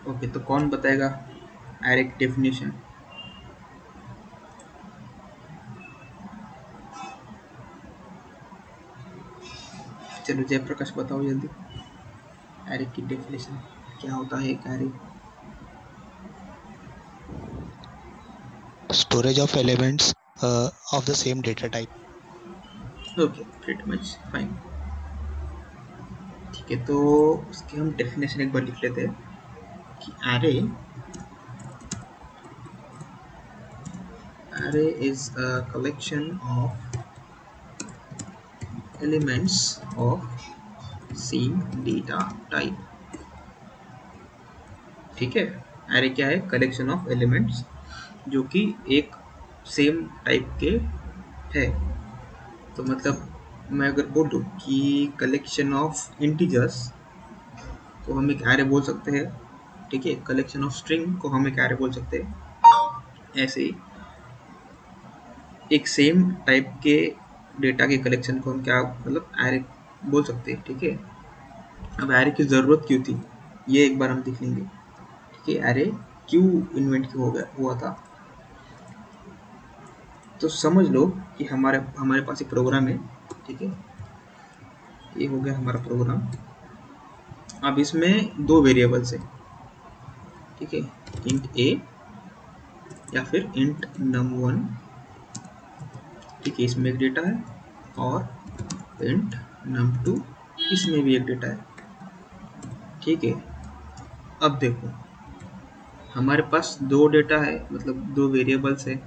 Okay, तो कौन बताएगा एरे की डेफिनेशन? चलो जयप्रकाश बताओ जल्दी, एरे की डेफिनेशन क्या होता है एक array? Storage of elements of the same data type. Okay, pretty much fine. ठीक है, तो उसकी हम डेफिनेशन एक बार लिख लेते हैं कि array is a collection of elements of same data type. ठीक है, एरे क्या है? कलेक्शन ऑफ एलिमेंट्स जो कि एक सेम टाइप के है। तो मतलब मैं अगर बोलूँ कि कलेक्शन ऑफ इंटीजर्स को हम एक एरे बोल सकते हैं। ठीक है, कलेक्शन ऑफ स्ट्रिंग को हम एक एरे बोल सकते हैं। ऐसे ही एक सेम टाइप के डेटा के कलेक्शन को हम क्या मतलब एरे बोल सकते हैं। ठीक है, अब एरे की ज़रूरत क्यों थी ये एक बार हम देख लेंगे। ठीक है, एरे क्यों इन्वेंट क्यों हो गया हुआ था? तो समझ लो कि हमारे हमारे पास एक प्रोग्राम है। ठीक है, ये हो गया हमारा प्रोग्राम। अब इसमें दो वेरिएबल्स है। ठीक है, इंट ए या फिर इंट num1। ठीक है, इसमें एक डेटा है, और इंट num2 इसमें भी एक डेटा है। ठीक है, अब देखो हमारे पास दो डेटा है, मतलब दो वेरिएबल्स है।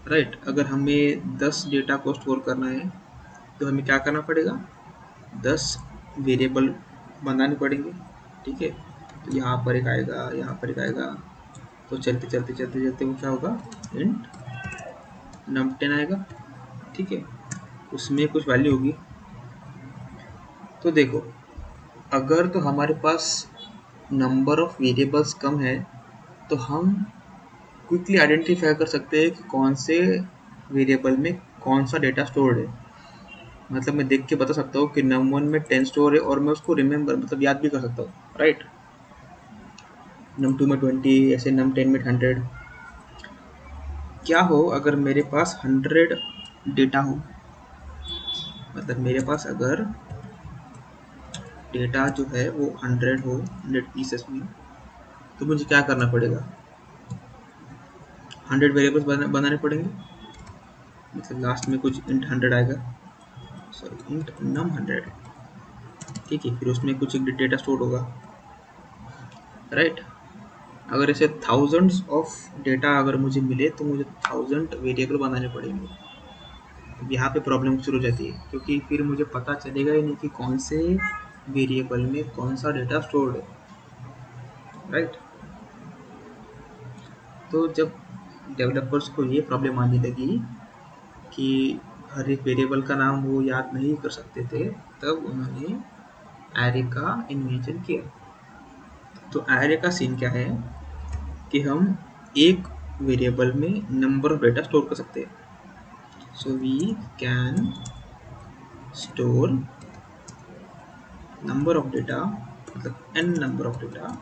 राइट, अगर हमें 10 डेटा को स्टोर करना है तो हमें क्या करना पड़ेगा? 10 वेरिएबल बनाने पड़ेंगे। ठीक है, तो यहाँ पर एक आएगा, यहाँ पर एक आएगा, तो चलते चलते चलते चलते वो क्या होगा? इंट num10 आएगा। ठीक है, उसमें कुछ वैल्यू होगी। तो देखो, अगर तो हमारे पास नंबर ऑफ वेरिएबल्स कम है तो हम क्विकली आइडेंटिफाई कर सकते हैं कि कौन से वेरिएबल में कौन सा डेटा स्टोर्ड है। मतलब मैं देख के बता सकता हूँ कि num1 में 10 स्टोर है, और मैं उसको रिमेंबर मतलब याद भी कर सकता हूँ। राइट, num2 में 20, ऐसे num10 में 100। क्या हो अगर मेरे पास 100 डेटा हो, मतलब मेरे पास अगर डेटा जो है वो 100 हो, 100 पीसेस में, तो मुझे क्या करना पड़ेगा? 100 वेरिएबल्स बनाने पड़ेंगे। मतलब लास्ट में कुछ इंट 100 आएगा, सॉरी इंट num100। ठीक है, फिर उसमें कुछ एक डेटा स्टोर होगा। राइट, अगर ऐसे थाउजेंड्स ऑफ डेटा अगर मुझे मिले तो मुझे 1000 वेरिएबल बनाने पड़ेंगे। तो यहाँ पे प्रॉब्लम शुरू हो जाती है, क्योंकि फिर मुझे पता चलेगा ही नहीं कि कौन से वेरिएबल में कौन सा डेटा स्टोर्ड है। राइट, तो जब डेवलपर्स को ये प्रॉब्लम आने लगी कि हर एक वेरिएबल का नाम वो याद नहीं कर सकते थे, तब उन्होंने एरे का इन्वेंशन किया। तो एरे का सीन क्या है कि हम एक वेरिएबल में नंबर ऑफ डेटा स्टोर कर सकते हैं। So we can store number of data, मतलब n number of data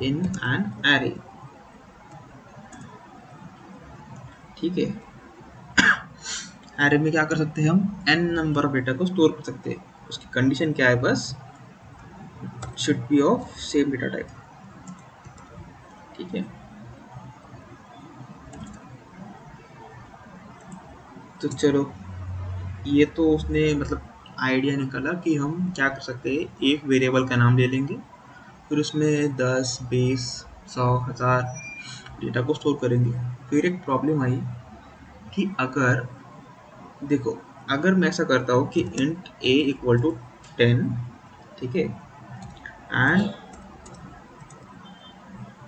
in an array. ठीक है, एरे में क्या कर सकते हैं? हम n नंबर ऑफ डेटा को स्टोर कर सकते हैं। उसकी कंडीशन क्या है? बस should be of same data type. ठीक है, तो चलो, ये तो उसने मतलब आइडिया निकाला कि हम क्या कर सकते हैं। एक वेरिएबल का नाम ले लेंगे, फिर उसमें 10, 20, 100, 1000 डेटा को स्टोर करेंगे। फिर एक प्रॉब्लम आई कि अगर देखो, अगर मैं ऐसा करता हूँ कि इंट a इक्वल टू 10, ठीक है, एंड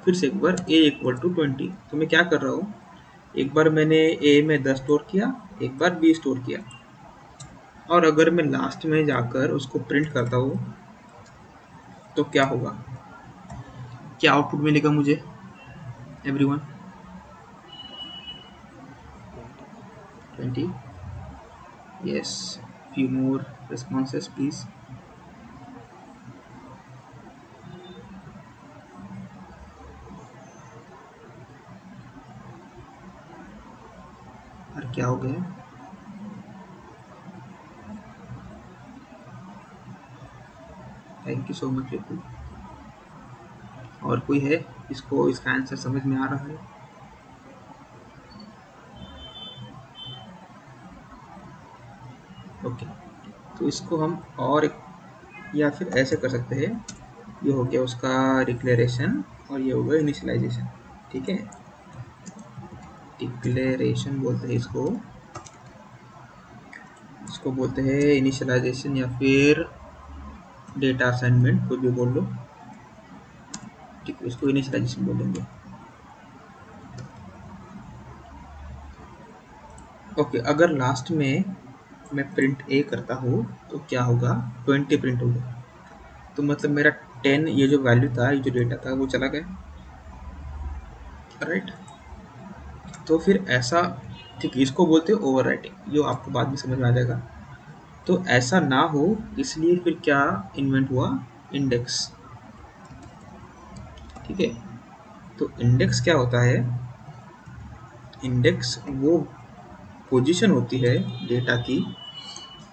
फिर से एक बार a इक्वल टू 20, तो मैं क्या कर रहा हूँ? एक बार मैंने a में 10 स्टोर किया, एक बार b स्टोर किया, और अगर मैं लास्ट में जाकर उसको प्रिंट करता हूँ तो क्या होगा? क्या आउटपुट मिलेगा मुझे everyone? 20. 20। Yes, few more responses please. क्या हो गया? थैंक यू सो मच रिपु। और कोई है इसको इसका आंसर समझ में आ रहा है? ओके, तो इसको हम और एक या फिर ऐसे कर सकते हैं, ये हो गया उसका डिक्लेरेशन और ये हो गया इनिशियलाइजेशन। ठीक है, डिक्लेरेशन बोलते हैं इसको, इसको बोलते हैं इनिशियलाइजेशन या फिर डेटा असाइनमेंट, कुछ भी बोल लो। ठीक है, इसको इनिशियलाइजेशन बोलेंगे। ओके, अगर लास्ट में मैं प्रिंट ए करता हूँ तो क्या होगा? 20 प्रिंट होगा। तो मतलब मेरा 10 ये जो वैल्यू था, ये जो डेटा था वो चला गया, राइट? तो फिर ऐसा, ठीक है, इसको बोलते हैं ओवरराइटिंग, जो आपको बाद में समझ में आ जाएगा। तो ऐसा ना हो इसलिए फिर क्या इन्वेंट हुआ? इंडेक्स। ठीक है, तो इंडेक्स क्या होता है? इंडेक्स वो पोजीशन होती है डेटा की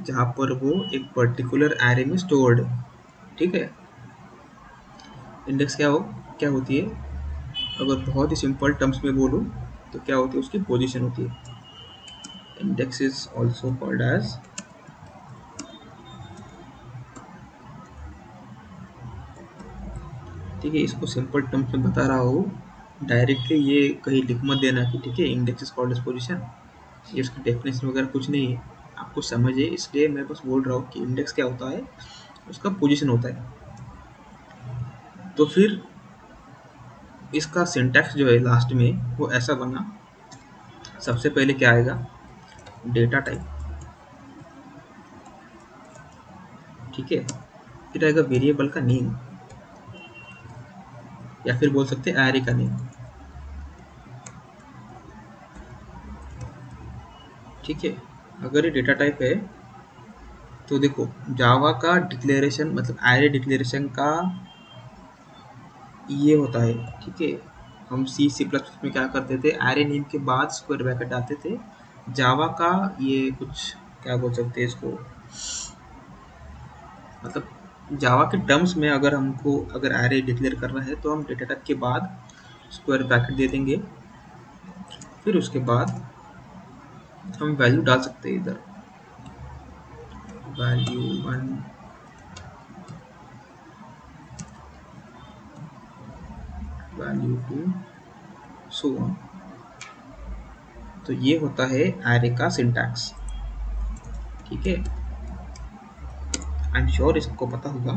जहाँ पर वो एक पर्टिकुलर एरे में स्टोर्ड है। ठीक है, इंडेक्स क्या होती है? अगर बहुत ही सिंपल टर्म्स में बोलूँ तो क्या होती है? उसकी पोजीशन होती है। Index is also called as, ठीक है, इसको सिंपल टर्म्स में बता रहा हूँ, डायरेक्टली ये कहीं लिख मत देना कि ठीक है index is called as position, ये उसकी डेफिनेशन वगैरह कुछ नहीं है, आपको समझे इसलिए मैं बस बोल रहा हूँ कि इंडेक्स क्या होता है, उसका पोजीशन होता है। तो फिर इसका सिंटैक्स जो है लास्ट में वो ऐसा बना, सबसे पहले क्या आएगा? Data type. ठीक है, फिर आएगा वेरिएबल का नेम या फिर बोल सकते हैं एरे का नेम। ठीक है, अगर ये डेटा टाइप है तो देखो जावा का डिक्लेरेशन मतलब एरे डिक्लेरेशन का ये होता है। ठीक है, हम सी प्लस प्लस में क्या करते थे, एरे नेम के बाद स्क्वायर ब्रैकेट डालते थे। जावा का ये कुछ क्या बोल सकते हैं इसको, मतलब जावा के टर्म्स में अगर हमको अगर एरे डिक्लेयर करना है तो हम डेटा टाइप के बाद स्क्वायर ब्रैकेट दे देंगे, फिर उसके बाद हम वैल्यू डाल सकते हैं इधर, वैल्यू 1, वैल्यू 2, सो ऑन। तो ये होता है एरे का सिंटैक्स। ठीक है, आई एम श्योर इसको पता होगा,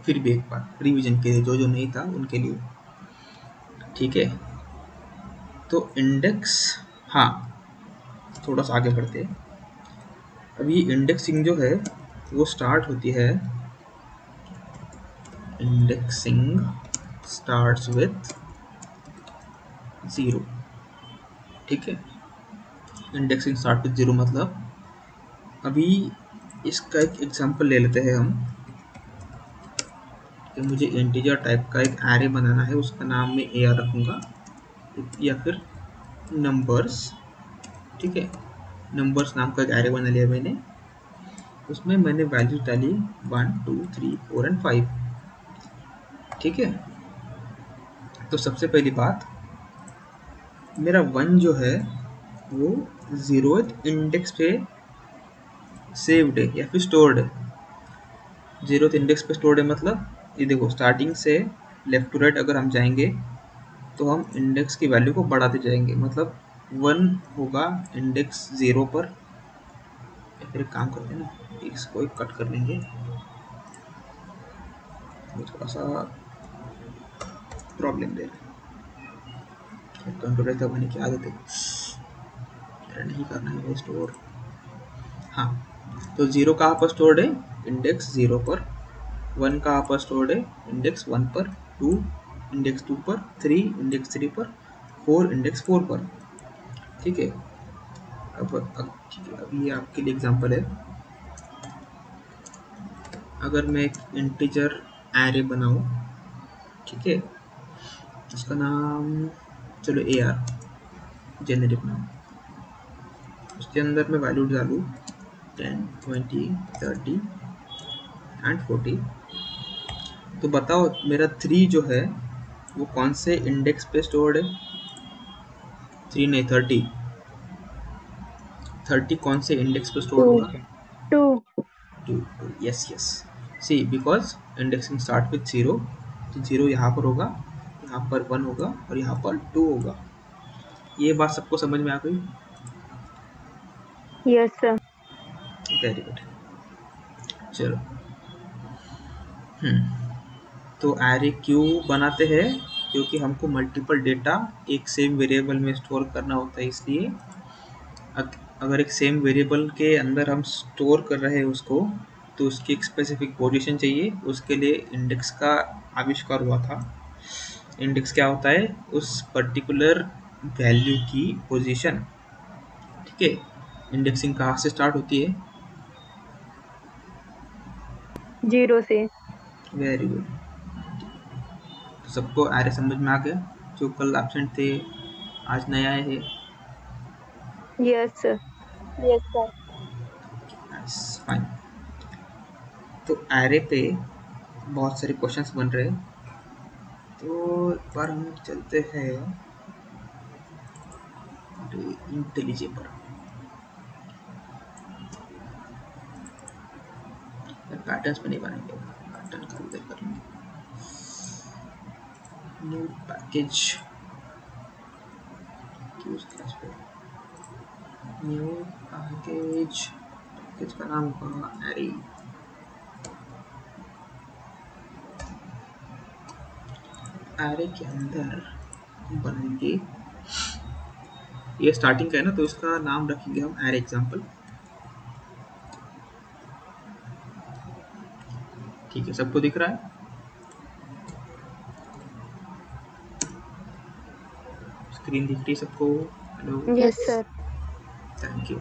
फिर भी एक बार रिवीजन के लिए जो जो नहीं था उनके लिए। ठीक है, तो इंडेक्स, हाँ थोड़ा सा आगे बढ़ते हैं। अब ये इंडेक्सिंग जो है वो स्टार्ट होती है, इंडेक्सिंग स्टार्ट्स विथ 0। ठीक है, इंडेक्सिंग स्टार्ट विथ 0 मतलब अभी इसका एक एग्जांपल ले लेते हैं हम कि मुझे इंटीजर टाइप का एक एरे बनाना है, उसका नाम मैं AR रखूँगा या फिर नंबर्स। ठीक है, नंबर्स नाम का एक एरे बना लिया मैंने, उसमें मैंने वैल्यू डाली 1 2 3 4 एंड 5। ठीक है, तो सबसे पहली बात, मेरा 1 जो है वो 0th इंडेक्स पे सेव्ड है या फिर स्टोर्ड है। 0th इंडेक्स पे स्टोर्ड है मतलब ये देखो स्टार्टिंग से लेफ्ट टू राइट अगर हम जाएंगे तो हम इंडेक्स की वैल्यू को बढ़ाते जाएंगे, मतलब 1 होगा इंडेक्स 0 पर, या फिर एक काम करते हैं ना, इसको एक कट कर लेंगे, ये थोड़ा सा प्रॉब्लम दे रहा है, कंट्रोल दबाने की आदत है, मेरा नहीं करना है स्टोर। हाँ, तो 0 कहाँ पर स्टोर्ड है? इंडेक्स 0 पर। 1 कहाँ पर स्टोर्ड है? इंडेक्स 1 पर। 2 इंडेक्स 2 पर। 3 इंडेक्स 3 पर। 4 इंडेक्स 4 पर। ठीक है, अब ठीक है, अब ये आपके लिए एग्जांपल है, अगर मैं एक इंटीजर एरे बनाऊं, ठीक है, उसका नाम चलो AR, जेनेरिक नाम, इसके अंदर मैं वैल्यू डालूँ 10, 20, 30 एंड 40। तो बताओ मेरा 3 जो है वो कौन से इंडेक्स पे स्टोर्ड है? 3 नहीं, 30 कौन से इंडेक्स पे स्टोर होगा? 2 2। Yes yes, see because indexing start with 0, तो 0 यहाँ पर होगा, यहाँ पर 1 होगा और यहाँ पर 2 होगा। ये बात सबको समझ में आ गई? Yes sir. Very good. चलो, तो एरे क्यों बनाते हैं? क्योंकि हमको मल्टीपल डेटा एक सेम वेरिएबल में स्टोर करना होता है, इसलिए अगर एक सेम वेरिएबल के अंदर हम स्टोर कर रहे हैं उसको, तो उसकी एक स्पेसिफिक पोजीशन चाहिए। उसके लिए इंडेक्स का आविष्कार हुआ था। इंडेक्स क्या होता है? उस पर्टिकुलर वैल्यू की पोजीशन। ठीक है, इंडेक्सिंग कहाँ से स्टार्ट होती है? 0 से। Very good. तो सबको एरे समझ में आ गया? जो कल एब्सेंट थे आज नए आए हैं। Yes sir. Yes sir. Nice, fine. तो एरे पे बहुत सारे क्वेश्चंस बन रहे हैं, तो एक बार हम चलते हैं इंटेलिजे पर। पैटर्न्स पे नहीं बनाएंगे, पैटर्न का उल्लेख करेंगे। New package, new package, package का नाम होगा एरे। एरे के अंदर बनाएंगे, ये स्टार्टिंग का है ना, तो इसका नाम रखेंगे हम एरे एग्जाम्पल। ठीक है, सबको दिख रहा है? स्क्रीन दिख रही है सबको? Hello, yes sir. Thank you.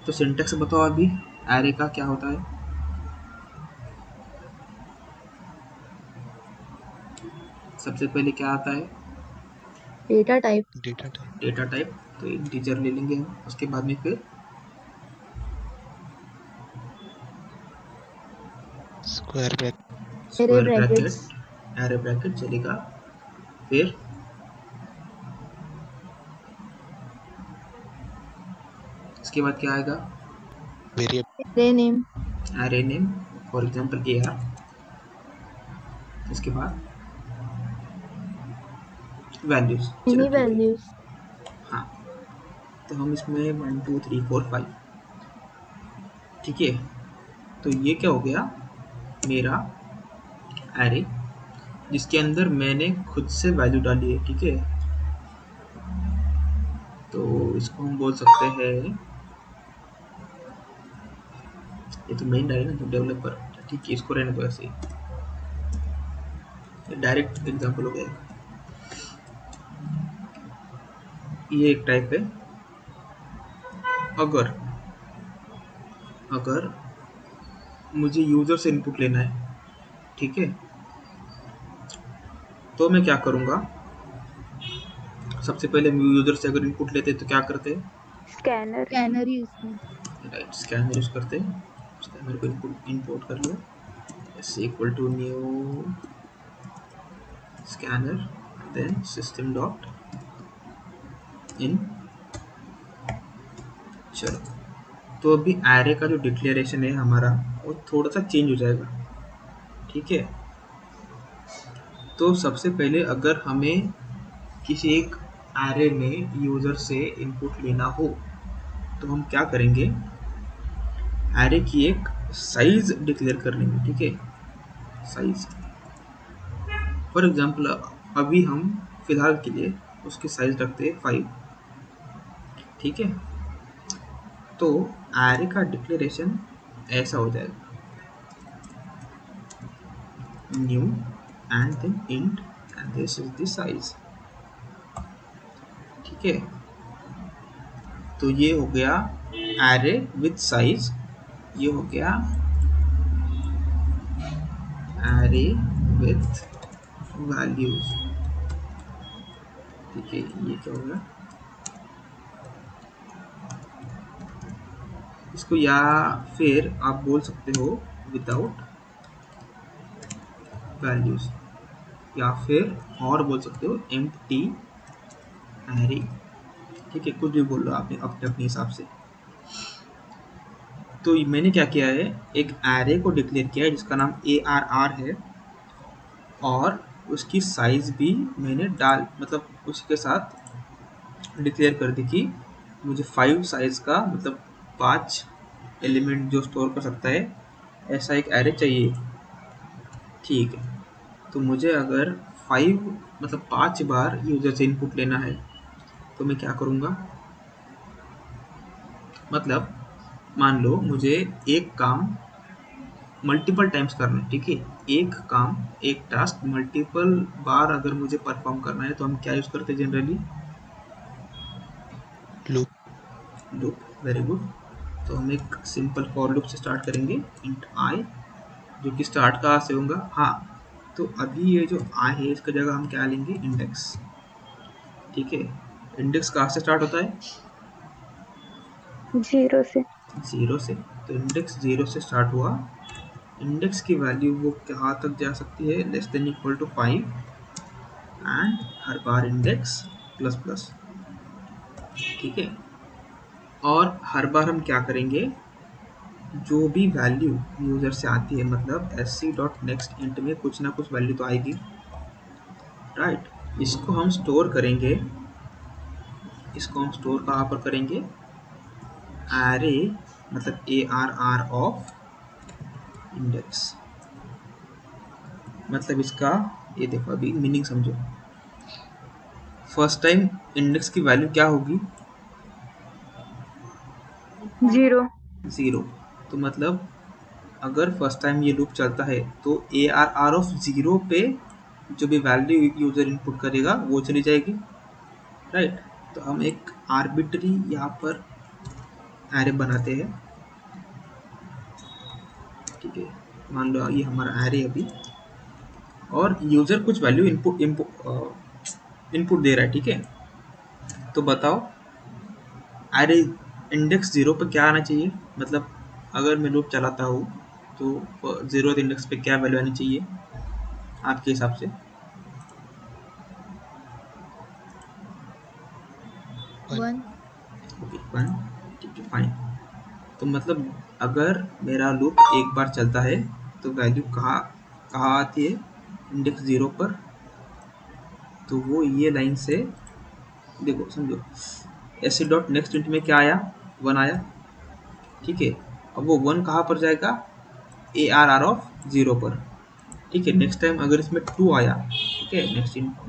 तो सिंटैक्स बताओ अभी, एरे का क्या होता है? सबसे पहले क्या आता है? Data type. Data type. Data type, तो इंटीजर ले लेंगे हम। उसके बाद में फिर Square bracket. Square brackets. Bracket, array bracket चलेगा। फिर इसके बाद क्या आएगा? Variable. Array name. Array name, for example AR। इसके बाद वैल्यूज। चलो Any ठीक है, values. हाँ। तो हम इसमें 1 2 3 4 5, ठीक है। तो ये क्या हो गया? मेरा एरे, जिसके अंदर मैंने खुद से वैल्यू डाली है, ठीक है। तो इसको हम बोल सकते हैं, ये तो मेन डाली ना, तो डेवलपर, ठीक है, इसको रहने दो ऐसे ही, ये डायरेक्ट एग्जांपल हो गया। ये एक टाइप है। अगर अगर मुझे यूजर से इनपुट लेना है, ठीक है, तो मैं क्या करूँगा? सबसे पहले यूजर से अगर इनपुट लेते तो क्या करते हैं? Scanner. स्कैनर यूज कर। राइट, स्कैनर यूज करते हैं। स्कैनर को इंपोर्ट कर लिया, is equal to new scanner, then system dot in. चलो, तो अभी एरे का जो डिक्लेरेशन है हमारा, वो थोड़ा सा चेंज हो जाएगा, ठीक है। तो सबसे पहले अगर हमें किसी एक एरे में यूजर से इनपुट लेना हो, तो हम क्या करेंगे? एरे की एक साइज डिक्लेयर कर लेंगे, ठीक है। साइज, फॉर एग्जांपल अभी हम फिलहाल के लिए उसकी साइज रखते हैं 5, ठीक है। तो एरे का डिक्लेरेशन ऐसा हो जाएगा, new and then int and this is the size, ठीक है। तो ये हो गया एरे विथ साइज, ये हो गया एरे विथ वैल्यूज, ठीक है। ये क्या हो गया? इसको, या फिर आप बोल सकते हो विदाउट वैल्यूज, या फिर और बोल सकते हो एम्प्टी एरे। ठीक है, कुछ भी बोल लो आपने अपने अपने हिसाब से। तो मैंने क्या किया है, एक एरे को डिक्लेयर किया है जिसका नाम ARR है, और उसकी साइज भी मैंने मतलब उसके साथ डिक्लेयर कर दी कि मुझे 5 साइज का, मतलब 5 एलिमेंट जो स्टोर कर सकता है, ऐसा एक एरे चाहिए। ठीक है, तो मुझे अगर 5 मतलब 5 बार यूजर से इनपुट लेना है तो मैं क्या करूँगा, मतलब मान लो मुझे एक काम मल्टीपल टाइम्स करना है। ठीक है, एक काम, एक टास्क मल्टीपल बार अगर मुझे परफॉर्म करना है तो हम क्या यूज़ करते हैं generally, loop. Loop. Very good. तो हम एक सिंपल फॉर लूप से स्टार्ट करेंगे, इंट आई, जो कि स्टार्ट कहाँ से होगा, हाँ, तो अभी ये जो आई है इसका जगह हम क्या लेंगे, इंडेक्स। ठीक है, इंडेक्स कहाँ से स्टार्ट होता है, 0 से। 0 से। तो इंडेक्स 0 से स्टार्ट हुआ, इंडेक्स की वैल्यू वो कहाँ तक जा सकती है, less than equal to 5, and हर बार इंडेक्स प्लस प्लस। ठीक है, और हर बार हम क्या करेंगे, जो भी वैल्यू यूजर से आती है, मतलब sc.next int में कुछ ना कुछ वैल्यू तो आएगी, राइट। इसको हम स्टोर करेंगे, इसको हम स्टोर कहाँ पर करेंगे, एरे, मतलब ARR ऑफ इंडेक्स। मतलब इसका, ये देखो अभी मीनिंग समझो। फर्स्ट टाइम इंडेक्स की वैल्यू क्या होगी, 0। 0। तो मतलब अगर फर्स्ट टाइम ये लूप चलता है तो ARR ऑफ 0 पे जो भी वैल्यू यूजर इनपुट करेगा वो चली जाएगी, राइट। तो हम एक आर्बिट्री यहाँ पर एरे बनाते हैं। ठीक है, मान लो ये हमारा एरे अभी, और यूजर कुछ वैल्यू इनपुट दे रहा है। ठीक है, तो बताओ एरे इंडेक्स 0 पे क्या आना चाहिए, मतलब अगर मैं लूप चलाता हूँ तो 0th इंडेक्स पे क्या वैल्यू आनी चाहिए आपके हिसाब से। 1। ओके, 1। ठीक है, फाइन। तो मतलब अगर मेरा लूप एक बार चलता है तो वैल्यू कहाँ कहाँ आती है, इंडेक्स 0 पर। तो वो ये लाइन से देखो, समझो, ऐसे डॉट नेक्स्ट इंट में क्या आया, 1 आया। ठीक है, अब वो 1 कहाँ पर जाएगा, ARR ऑफ 0 पर। ठीक है, नेक्स्ट टाइम अगर इसमें 2 आया, ठीक है,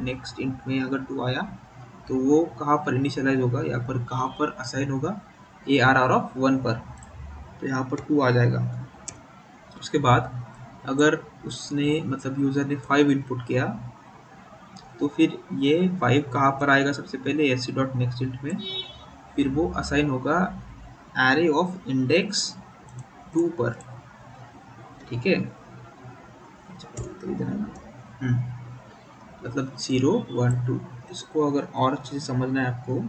नेक्स्ट इंट में अगर 2 आया तो वो कहाँ पर इनिशियलाइज होगा, या पर कहाँ पर असाइन होगा, ARR ऑफ 1 पर। तो यहाँ पर 2 आ जाएगा। उसके बाद अगर उसने, मतलब यूज़र ने 5 इनपुट किया तो फिर ये 5 कहाँ पर आएगा, सबसे पहले sc.nextInt में, फिर वो असाइन होगा एरे ऑफ इंडेक्स 2 पर। ठीक है, तो इधर है ना, मतलब 0 1 2। इसको अगर और अच्छे से समझना है आपको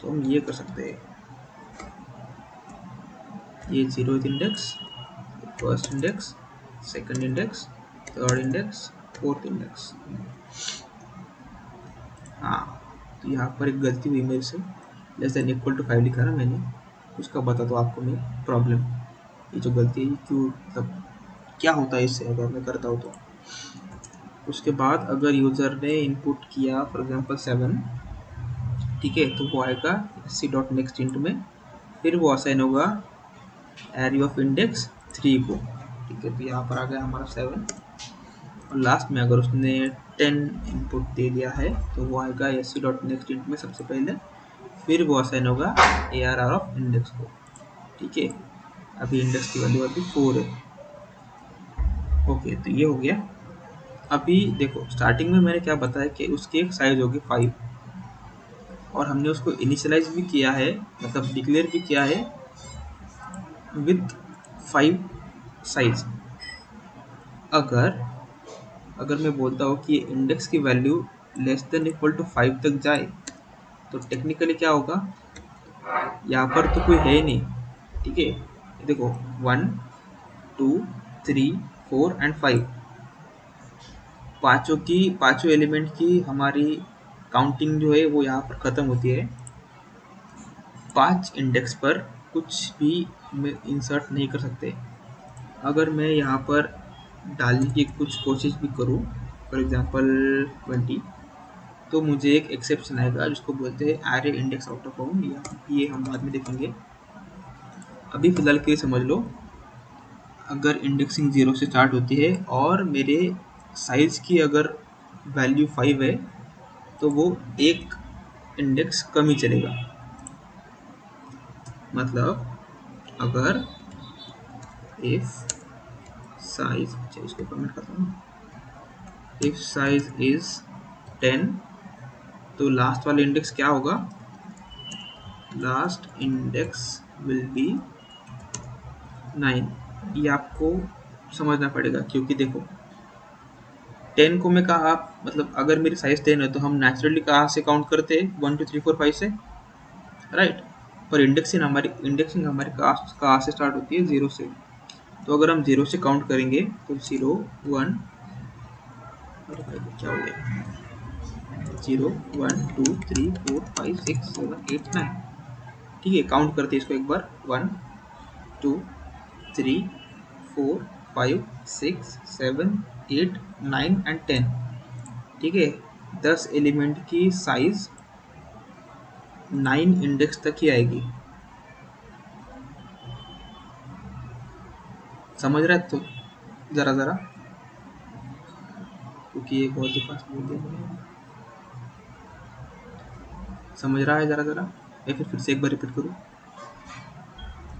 तो हम ये कर सकते हैं, ये 0th index, first index, second index, third index, fourth index. हाँ, तो यहाँ पर एक गलती हुई मेरे से, लेस देन इक्वल टू 5 लिखा ना मैंने, उसका बता दो आपको मैं प्रॉब्लम, ये जो गलती है ये क्यों, मतलब क्या होता है इससे अगर मैं करता हूँ तो। उसके बाद अगर यूज़र ने इनपुट किया फॉर एग्जांपल 7, ठीक है, तो वो आएगा sc.nextInt में, फिर वो असाइन होगा एरे ऑफ इंडेक्स 3 को। ठीक है, तो यहाँ पर आ गया हमारा 7, और लास्ट में अगर उसने 10 इनपुट दे दिया है तो वो आएगा sc.nextInt में सबसे पहले, फिर वो असाइन होगा ARR ऑफ इंडेक्स को। ठीक है, अभी इंडेक्स की वैल्यू अभी 4 है। ओके, तो ये हो गया। अभी देखो स्टार्टिंग में मैंने क्या बताया कि उसकी एक साइज होगी 5, और हमने उसको इनिशियलाइज भी किया है, मतलब डिक्लेयर भी किया है विथ 5 साइज। अगर अगर मैं बोलता हूँ कि इंडेक्स की value less than equal to 5 तक जाए तो टेक्निकली क्या होगा, यहाँ पर तो कोई है ही नहीं, ठीक है, ये देखो 1 2 3 4 एंड 5, पांचों एलिमेंट की हमारी काउंटिंग जो है वो यहाँ पर ख़त्म होती है। 5 इंडेक्स पर कुछ भी इंसर्ट नहीं कर सकते। अगर मैं यहाँ पर डालने की कुछ कोशिश भी करूँ, फॉर एग्जांपल 20, तो मुझे एक एक्सेप्शन आएगा जिसको बोलते हैं array index out of bound. ये हम बाद में देखेंगे, अभी फ़िलहाल के लिए समझ लो। अगर इंडेक्सिंग 0 से स्टार्ट होती है और मेरे साइज़ की अगर वैल्यू 5 है तो वो एक इंडेक्स कम ही चलेगा। मतलब अगर इफ साइज, अच्छा इसको कमेंट करता हूँ, इफ साइज इज 10 तो लास्ट वाला इंडेक्स क्या होगा, लास्ट इंडेक्स विल बी 9। ये आपको समझना पड़ेगा क्योंकि देखो 10 को मैं कहा, मतलब अगर मेरी साइज 10 है तो हम नेचुरली कहाँ से काउंट करते हैं, 1 2 3 4 5 से, राइट। पर इंडेक्सिंग हमारी कहाँ से स्टार्ट होती है, 0 से। तो अगर हम 0 से काउंट करेंगे तो 0 1, अरे भाई क्या हो गया, 0 1 2 3 4 5 6 7 8 9, ठीक है। काउंट करते हैं इसको एक बार, 1 2 3 4 5 6 7 8 9 एंड 10, ठीक है। 10 एलिमेंट की साइज 9 इंडेक्स तक ही आएगी। समझ रहा है तो ज़रा ज़रा, क्योंकि ये बहुत ही फास्ट बोल दिया मैंने। समझ रहा है ज़रा ज़रा, या फिर से एक बार रिपीट करूँ?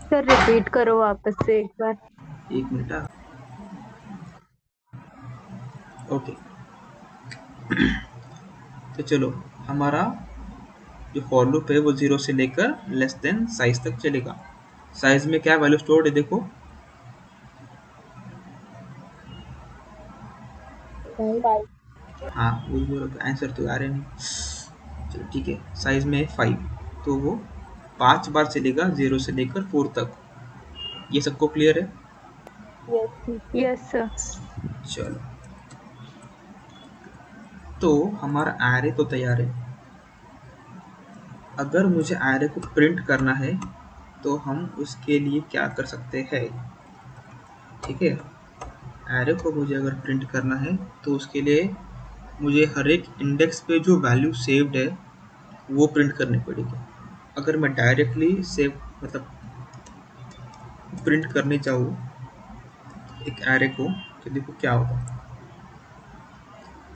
सर रिपीट करो वापस से एक बार। एक मिनट, ओके। तो चलो, हमारा जो फॉर लूप है वो 0 से लेकर लेस देन साइज तक चलेगा। साइज में क्या वैल्यू स्टोर्ड है देखो, 5 हाँ वो आंसर तो आ रहे नहीं, चलो ठीक है। साइज में 5, तो वो 5 बार चलेगा 0 से लेकर 4 तक। ये सबको क्लियर है? Yes yes sir. चलो, तो हमारा एरे तो तैयार है। अगर मुझे एरे को प्रिंट करना है तो हम उसके लिए क्या कर सकते हैं, ठीक है। एरे को मुझे अगर प्रिंट करना है तो उसके लिए मुझे हर एक इंडेक्स पे जो वैल्यू सेव्ड है वो प्रिंट करनी पड़ेगी। अगर मैं डायरेक्टली सेव मतलब प्रिंट करने चाहूँ एक एरे को, तो देखो क्या होगा,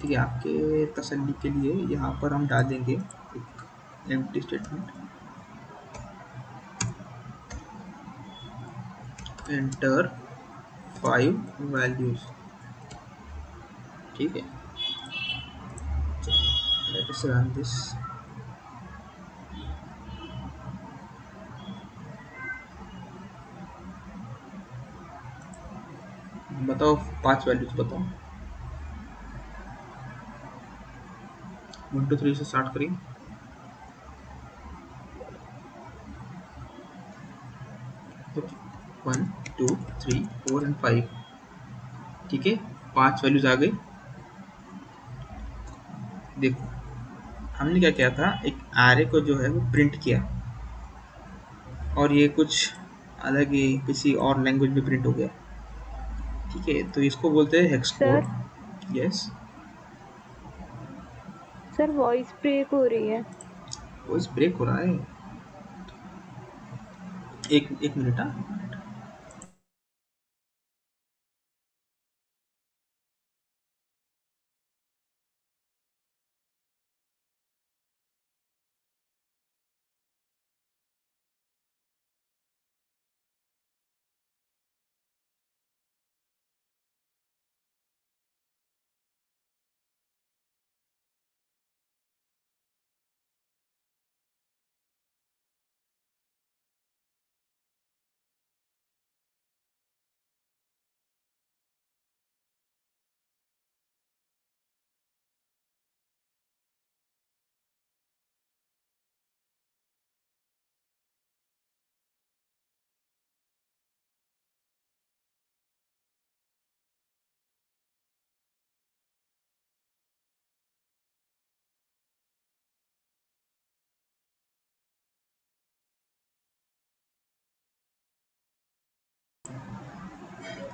ठीक है। आपके तसल्ली के लिए यहाँ पर हम डाल देंगे एक एम्प्टी स्टेटमेंट, एंटर 5 वैल्यूज, ठीक है। लेट अस रन दिस, बताओ 5 वैल्यूज बताओ, 1 2 3 से स्टार्ट करिए। ओके, 1 2 3 4 एंड 5, ठीक है। 5 वैल्यूज आ गई। देखो हमने क्या किया था, एक एरे को जो है वो प्रिंट किया, और ये कुछ अलग ही किसी और लैंग्वेज में प्रिंट हो गया, ठीक है। तो इसको बोलते हैं hex sir code. Yes, sir voice break हो रही है। वॉइस ब्रेक हो रहा है, एक एक मिनट, हाँ।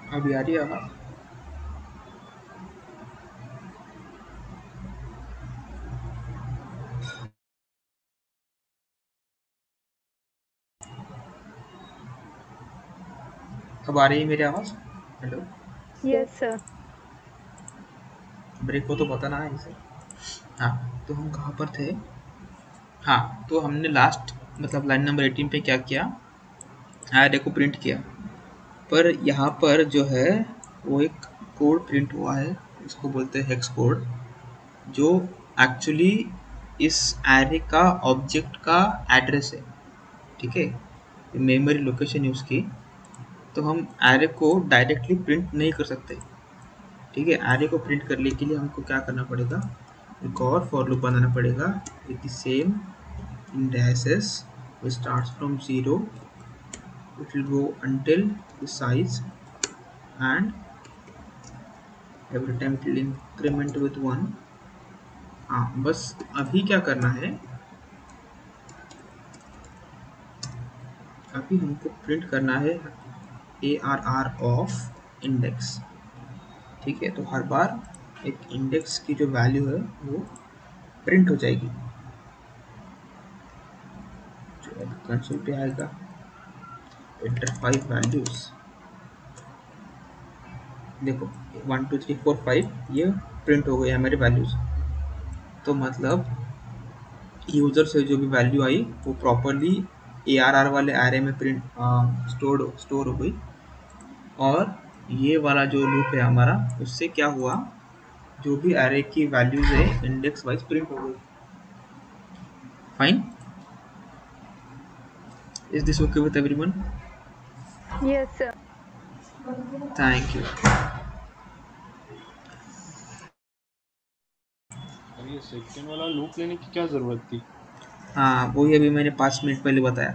अभी आ रही है आवाज? अब आ रही है मेरी आवाज? Hello, yes sir. ब्रेक हो तो बताना है इसे। हाँ, तो हम कहाँ पर थे? हाँ, तो हमने लास्ट मतलब लाइन नंबर 18 पे क्या किया, एरे को प्रिंट किया। पर यहाँ पर जो है वो एक कोड प्रिंट हुआ है, इसको बोलते हैं हेक्स कोड, जो एक्चुअली इस एरे का ऑब्जेक्ट का एड्रेस है। ठीक है, मेमोरी लोकेशन है उसकी। तो हम एरे को डायरेक्टली प्रिंट नहीं कर सकते। ठीक है, एरे को प्रिंट करने के लिए हमको क्या करना पड़ेगा, एक और फॉर लूप बनाना पड़ेगा with the same indices which starts from 0, it will go until the size, and every time it will increment with 1. हाँ, बस अभी क्या करना है, अभी हमको प्रिंट करना है ARR ऑफ इंडेक्स। ठीक है, तो हर बार एक इंडेक्स की जो वैल्यू है वो प्रिंट हो जाएगी। जो कंसोल पे आएगा एंटर 5 वैल्यूज, देखो 1 2 3 4 5 ये प्रिंट हो गई हमारी वैल्यूज। तो मतलब यूजर से जो भी वैल्यू आई वो प्रॉपरली ARR वाले एरे में प्रिंट स्टोर हो गई। और ये वाला जो लूप है हमारा, उससे क्या हुआ, जो भी एरे की वैल्यूज है इंडेक्स वाइज प्रिंट हो गई। Fine, is this okay with everyone? Yes sir. Thank you. और ये सेकंड वाला लूप लेने की क्या जरूरत थी? हाँ, वही अभी मैंने 5 मिनट पहले बताया।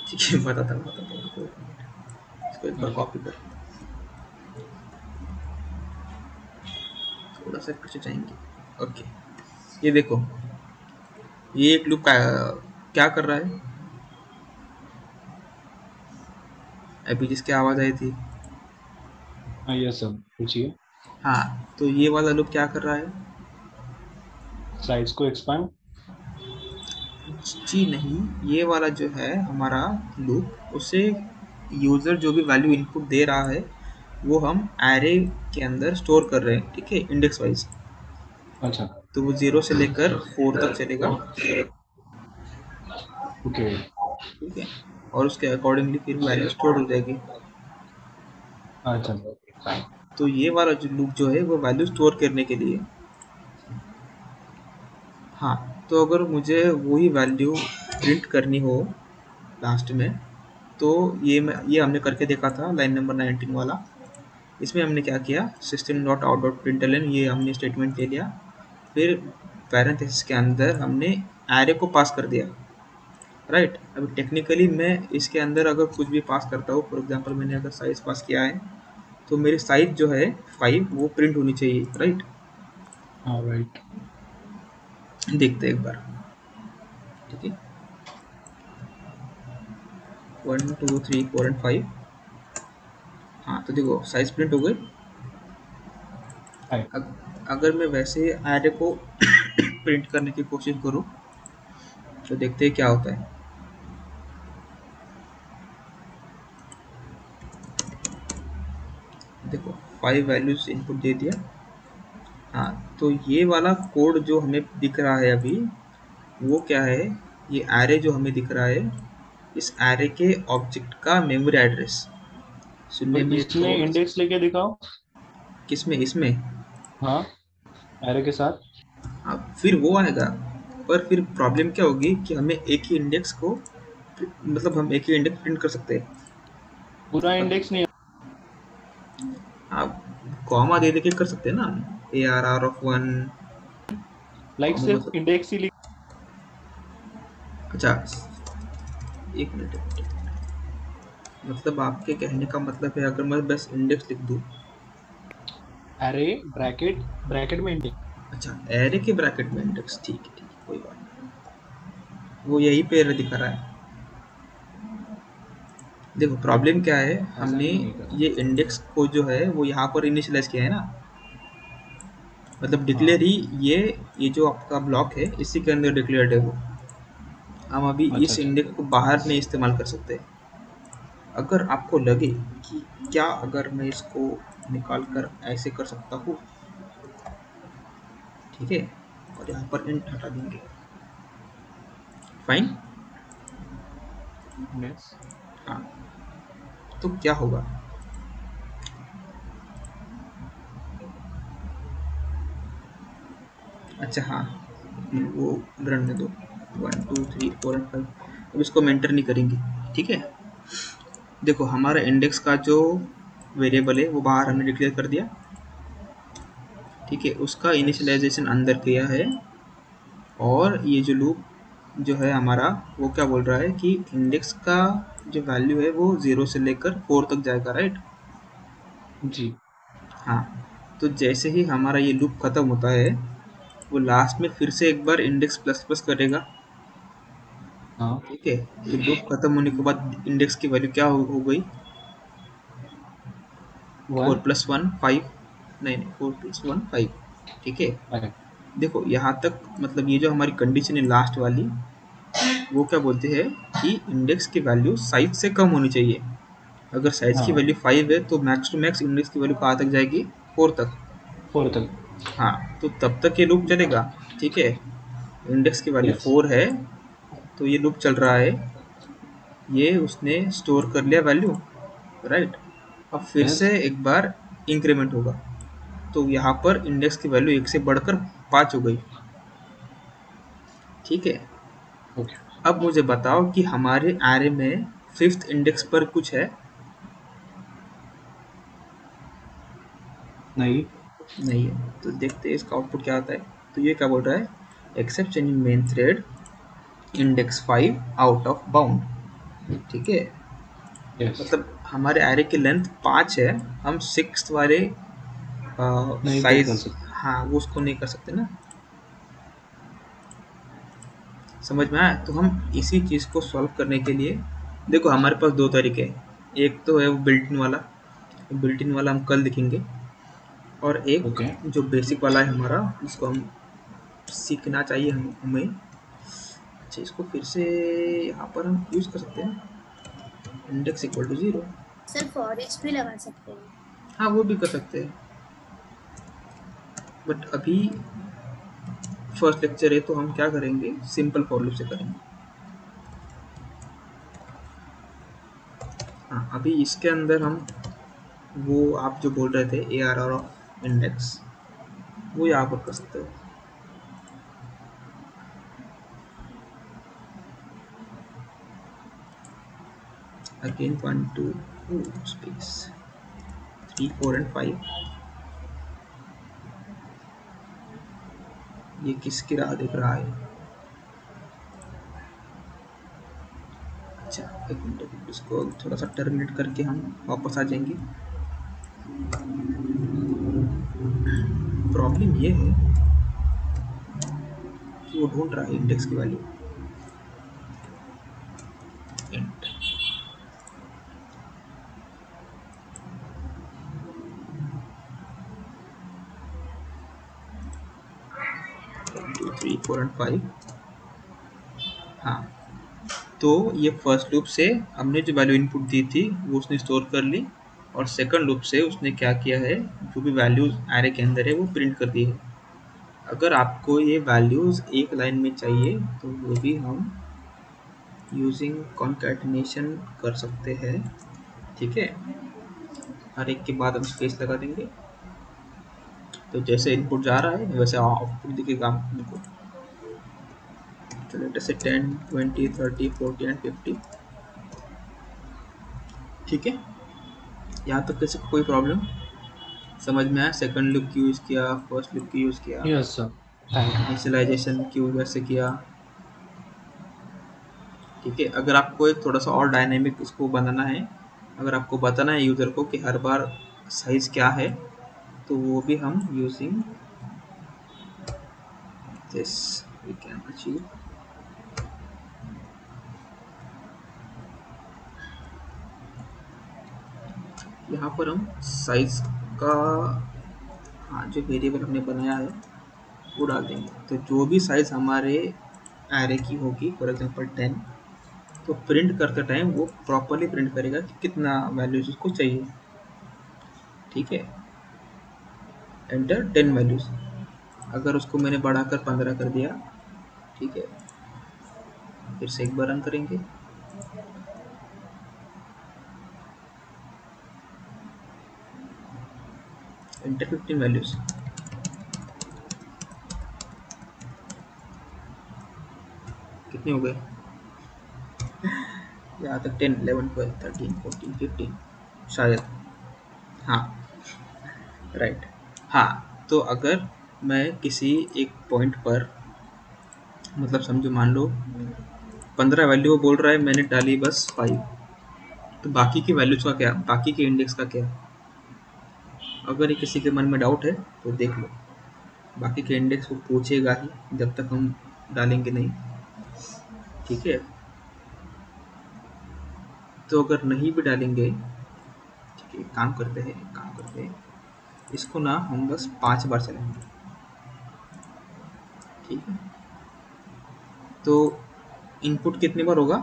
ठीक है, बताता हूँ रुको एक मिनट। इसको एक बार कॉपी कर, थोड़ा सा पीछे जाएंगे। ओके, ये देखो, ये एक लूप क्या कर रहा है अभी जिसकी आवाज आई थी? हाँ यस सर, पूछिए। हाँ, तो ये वाला लूप क्या कर रहा है? साइज को एक्सपांड। जी नहीं, ये वाला जो है हमारा लूप, उसे यूज़र जो भी वैल्यू इनपुट दे रहा है वो हम एरे के अंदर स्टोर कर रहे हैं। ठीक है, इंडेक्स वाइज। अच्छा। तो वो 0 से लेकर 4 तक चलेगा। ओके। ठीक है, और उसके अकॉर्डिंगली फिर वैल्यू स्टोर हो जाएगी। अच्छा। तो ये वाला जो लूप जो है वो वैल्यू स्टोर करने के लिए। हाँ, तो अगर मुझे वही वैल्यू प्रिंट करनी हो लास्ट में, तो ये हमने करके देखा था लाइन नंबर 19 वाला। इसमें हमने क्या किया, system dot out dot println ये हमने स्टेटमेंट ले लिया। फिर पैरेंथेसिस के अंदर हमने एरे को पास कर दिया। राइट, अभी टेक्निकली मैं इसके अंदर अगर कुछ भी पास करता हूँ, फॉर एग्जांपल मैंने अगर साइज पास किया है, तो मेरी साइज जो है 5 वो प्रिंट होनी चाहिए। राइट, हाँ राइट। देखते हैं एक बार। ठीक है, 1 2 3 4 एंड 5। हाँ, तो देखो साइज प्रिंट हो गई। हाय। अगर मैं वैसे एरे को प्रिंट करने की कोशिश करूँ तो देखते हैं क्या होता है। देखो 5 वैल्यूज इनपुट दे दिया। हाँ, तो ये वाला कोड जो हमें दिख रहा है अभी, वो क्या है, ये एरे जो हमें दिख रहा है, इस एरे के ऑब्जेक्ट का मेमोरी एड्रेस। तो सुनने में इसमें थोड़ा, इंडेक्स लेके दिखाओ। किसमें, इसमें? हाँ, एरे के साथ। हाँ, फिर वो आएगा। पर फिर प्रॉब्लम क्या होगी कि हमें एक ही इंडेक्स को, मतलब हम एक ही इंडेक्स प्रिंट कर सकते हैं। पूरा इंडेक्स नहीं। आप कॉमा दे के कर सकते हैं ना, ARR ऑफ 1 लाइक कॉमा, सिर्फ मतलब। इंडेक्स ही लिख। अच्छा, एक मिनट, मतलब आपके कहने का मतलब है अगर मैं बस इंडेक्स लिख दूँ? एरे ब्रैकेट, ब्रैकेट में इंडेक्स। अच्छा, एरे के ब्रैकेट में इंडेक्स, ठीक है, कोई बात नहीं। वो यही पे दिखा रहा है, देखो प्रॉब्लम क्या है, ऐसा हमने नहीं करा। ये इंडेक्स को जो है वो यहाँ पर इनिशियलाइज किया है ना, मतलब डिक्लेयर हाँ। ही ये जो आपका ब्लॉक है इसी के अंदर डिक्लेयर्ड है वो। हम अभी अच्छा इस अच्छा। इंडेक्स को बाहर नहीं इस्तेमाल कर सकते। अगर आपको लगे कि क्या अगर मैं इसको निकाल कर ऐसे कर सकता हूँ, ठीक है, और यहाँ पर इंट हटा देंगे, फाइन। यस। हाँ, तो क्या होगा, अच्छा हाँ, वो रहने दो, 1 2 3 4 एंड 5, अब इसको हम एंटर नहीं करेंगे, ठीक है। देखो हमारा इंडेक्स का जो वेरिएबल है वो बाहर हमने डिक्लेयर कर दिया, ठीक है, उसका यस। इनिशियलाइजेशन अंदर किया है, और ये जो लूप जो है हमारा वो क्या बोल रहा है कि इंडेक्स का जो वैल्यू है वो 0 से लेकर 4 तक जाएगा, राइट। जी। हाँ, तो जैसे ही हमारा ये लूप खत्म होता है वो लास्ट में फिर से एक बार इंडेक्स प्लस प्लस करेगा, हाँ। ठीक है। तो लूप खत्म होने के बाद इंडेक्स की वैल्यू क्या हो गई, 4 1 प्लस 1 5, नहीं 4 प्लस 1 5, ठीक है। 5। देखो यहाँ तक मतलब ये जो हमारी कंडीशन है लास्ट वाली, वो क्या बोलते हैं कि इंडेक्स की वैल्यू साइज से कम होनी चाहिए। अगर साइज की हाँ। वैल्यू 5 है तो मैक्स टू मैक्स इंडेक्स की वैल्यू कहाँ तक जाएगी, 4 तक। 4 तक। हाँ, तो तब तक ये लूप चलेगा, ठीक है। इंडेक्स की वैल्यू यस। 4 है तो ये लूप चल रहा है, ये उसने स्टोर कर लिया वैल्यू, राइट। अब फिर यस। से एक बार इंक्रीमेंट होगा, तो यहाँ पर इंडेक्स की वैल्यू 1 से बढ़कर 5 हो गई, ठीक है। ओके। अब मुझे बताओ कि हमारे एरे में फिफ्थ इंडेक्स पर कुछ है, नहीं। नहीं है। तो देखते हैं इसका आउटपुट क्या आता है। तो ये क्या बोल रहा है, exception in main thread index 5 out of bound, ठीक है। यस। मतलब हमारे एरे की लेंथ 5 है, हम सिक्स वाले नहीं प्रिंट कर साइज, सकते। हाँ वो उसको नहीं कर सकते ना, समझ में आया। तो हम इसी चीज़ को सॉल्व करने के लिए, देखो हमारे पास दो तरीके हैं, एक तो है वो बिल्ट इन वाला, बिल्ट इन वाला हम कल दिखेंगे, और एक ओके। जो बेसिक वाला है हमारा जिसको हम सीखना चाहिए हमें। अच्छा, इसको फिर से यहाँ पर हम यूज़ कर सकते हैं, index equal to 0। Sir for each भी लगा सकते हैं। हाँ वो भी कर सकते हैं, बट अभी फर्स्ट लेक्चर है तो हम क्या करेंगे, सिंपल फॉर लूप से करेंगे। हाँ, अभी इसके अंदर हम वो आप जो बोल रहे थे ARR ऑफ इंडेक्स, वो यहाँ पर कर सकते हो। अगेन 1 2 स्पेस 3 4 एंड 5, ये किसकी राह देख रहा है। अच्छा एक मिनट, इसको थोड़ा सा टर्मिनेट करके हम वापस आ जाएंगे। प्रॉब्लम ये है कि वो ढूंढ रहा है इंडेक्स की वैल्यू, इंट 1 2 3 4 एंड 5। हाँ, तो ये फर्स्ट लूप से हमने जो वैल्यू इनपुट दी थी वो उसने स्टोर कर ली, और सेकंड लूप से उसने क्या किया है, जो भी वैल्यूज एरे के अंदर है वो प्रिंट कर दी है। अगर आपको ये वैल्यूज एक लाइन में चाहिए तो वो भी हम यूजिंग कॉन्कैटिनेशन कर सकते हैं, ठीक है। हर एक के बाद हम स्पेस लगा देंगे, तो जैसे इनपुट जा रहा है वैसे आउटपुट दिखेगा हमको। तो लेट अस से 10 20 30 40 एंड 50, ठीक है। यहाँ तक किसी को कोई प्रॉब्लम समझ में आया, सेकंड लूप क्यों यूज़ किया, फर्स्ट लूप क्यों यूज़ किया, yes sir. Thank you. Initialization क्यों वैसे किया, ठीक है। अगर आपको एक थोड़ा सा और डायनेमिक इसको बनाना है, अगर आपको बताना है यूज़र को कि हर बार साइज़ क्या है, तो वो भी हम using this we can achieve. यहाँ पर हम साइज का, हाँ, जो वेरिएबल हमने बनाया है वो डाल देंगे। तो जो भी साइज हमारे एरे की होगी, फॉर एग्जांपल 10, तो प्रिंट करते टाइम वो प्रॉपरली प्रिंट करेगा कि कितना वैल्यूज उसको चाहिए। ठीक है, एंटर 10 वैल्यूज। अगर उसको मैंने बढ़ाकर 15 कर दिया, ठीक है, फिर से एक बार रन करेंगे। Enter 15 values. कितने हो गए यहाँ तक? 10, 11, 12, 13, 14, 15 शायद। हाँ, राइट। हाँ, तो अगर मैं किसी एक पॉइंट पर, मतलब समझो मान लो 15 वैल्यू वो बोल रहा है, मैंने डाली बस 5, तो बाकी की वैल्यूज का क्या, बाकी के इंडेक्स का क्या? अगर ये किसी के मन में डाउट है तो देख लो, बाकी के इंडेक्स वो पूछेगा ही जब तक हम डालेंगे नहीं। ठीक है, तो अगर नहीं भी डालेंगे, ठीक है, काम करते हैं, इसको ना हम बस 5 बार चलाएंगे। ठीक है, तो इनपुट कितने बार होगा?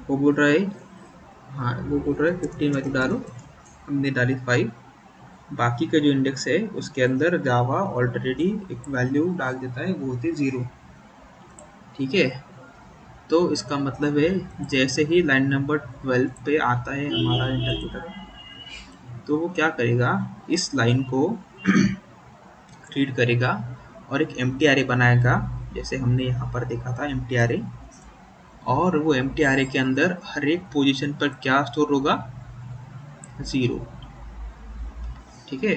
वो बोल रहा है, हाँ, वो बोल रहा है 15 वैल्यू डालो, हमने डाली 5। बाकी का जो इंडेक्स है उसके अंदर जावा ऑलरेडी एक वैल्यू डाल देता है, वो होती है 0। ठीक है, तो इसका मतलब है जैसे ही लाइन नंबर 12 पे आता है हमारा इंटरप्रेटर, तो वो क्या करेगा, इस लाइन को रीड करेगा और एक एम्प्टी एरे बनाएगा, जैसे हमने यहाँ पर देखा था एम्प्टी एरे। और वो एम्प्टी एरे के अंदर हर एक पोजीशन पर क्या स्टोर होगा? 0। ठीक है,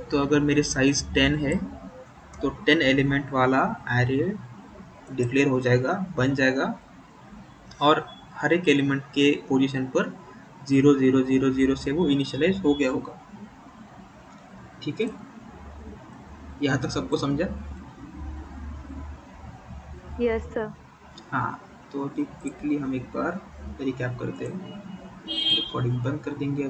तो अगर मेरे साइज 10 है तो 10 एलिमेंट वाला एरे डिक्लेयर हो जाएगा, बन जाएगा, और हर एक एलिमेंट के पोजीशन पर 0 0 0 0 से वो इनिशियलाइज हो गया होगा। ठीक है, यहाँ तक सबको समझा? Yes sir. हाँ, तो अभी क्विकली हम एक बार रिकैप करते हैं। रिकॉर्डिंग बंद कर देंगे।